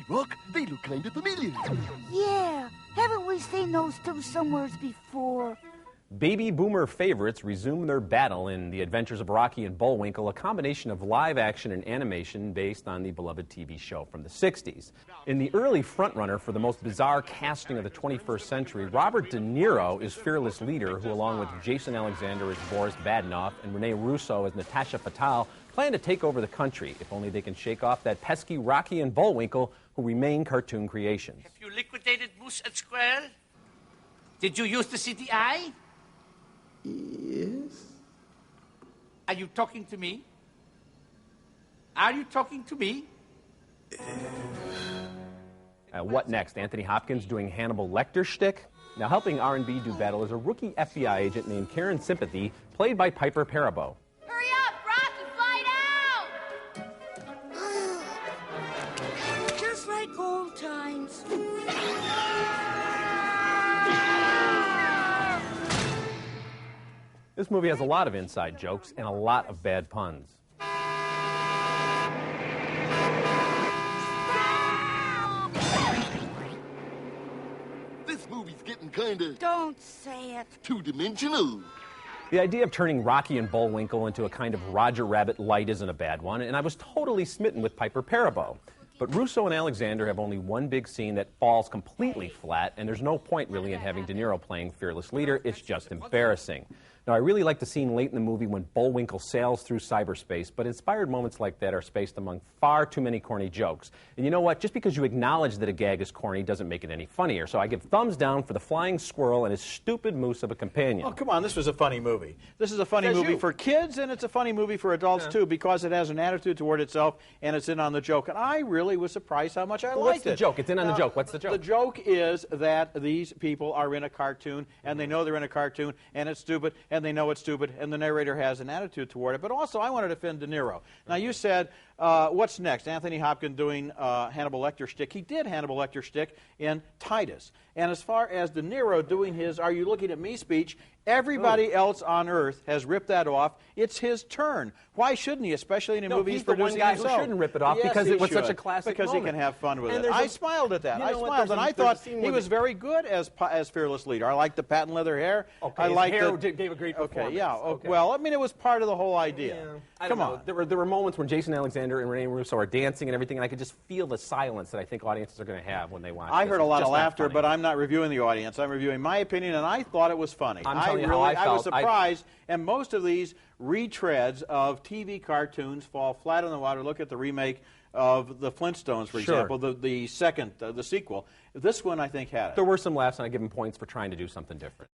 Rock, they look kind of familiar. Yeah, haven't we seen those two somewheres before? Baby boomer favorites resume their battle in The Adventures of Rocky and Bullwinkle, a combination of live action and animation based on the beloved TV show from the 60s. In the early frontrunner for the most bizarre casting of the 21st century, Robert De Niro is fearless leader who, along with Jason Alexander as Boris Badenoff and Rene Russo as Natasha Fatale, plan to take over the country, if only they can shake off that pesky Rocky and Bullwinkle who remain cartoon creations. Have you liquidated Moose at Square? Did you use the CTI? Yes? Are you talking to me? Are you talking to me? What next? Anthony Hopkins doing Hannibal Lecter shtick? Now, helping R&B do battle is a rookie FBI agent named Karen Sympathy, played by Piper Perabo. Hurry up, Rocky, fight out! Just like old times. This movie has a lot of inside jokes and a lot of bad puns. This movie's getting kinda... Don't say it. two-dimensional. The idea of turning Rocky and Bullwinkle into a kind of Roger Rabbit light isn't a bad one, and I was totally smitten with Piper Perabo. But Russo and Alexander have only one big scene that falls completely flat, and there's no point really in having De Niro playing fearless leader. It's just embarrassing. Now, I really like the scene late in the movie when Bullwinkle sails through cyberspace, but inspired moments like that are spaced among far too many corny jokes. And you know what? Just because you acknowledge that a gag is corny doesn't make it any funnier. So I give thumbs down for the flying squirrel and his stupid moose of a companion. Oh, come on, this was a funny movie. This is a funny movie for kids, and it's a funny movie for adults, too, because it has an attitude toward itself, and it's in on the joke. And I really was surprised how much I liked it. What's the joke? It's in on the joke. What's the joke? The joke is that these people are in a cartoon, and they know they're in a cartoon, and it's stupid, and they know it's stupid, and the narrator has an attitude toward it. But also, I wanted to defend De Niro. Now, you said, what's next? Anthony Hopkins doing Hannibal Lecter shtick. He did Hannibal Lecter shtick in Titus. And as far as De Niro doing his "Are you looking at me?" speech, everybody else on Earth has ripped that off. It's his turn. Why shouldn't he, especially in a movie he's producing the one guy himself? who shouldn't rip it off because it was such a classic Because moment. he can have fun with And it. I smiled at that. I smiled, and I thought he was very good as fearless leader. I liked the patent leather hair. Okay, I liked his hair gave a great performance. Okay, yeah. Okay. Well, I mean, it was part of the whole idea. Yeah. Come on. There were moments when Jason Alexander and Rene Russo are dancing and everything, and I could just feel the silence that I think audiences are going to have when they watch. I this. heard a lot It's of just not laughter, funny. but I'm not reviewing the audience. I'm reviewing my opinion, and I thought it was funny. I'm telling you how I was felt. surprised, and most of these retreads of TV cartoons fall flat on the water. Look at the remake of the Flintstones, for example, the sequel. This one, I think, had it. There were some laughs, and I give them points for trying to do something different.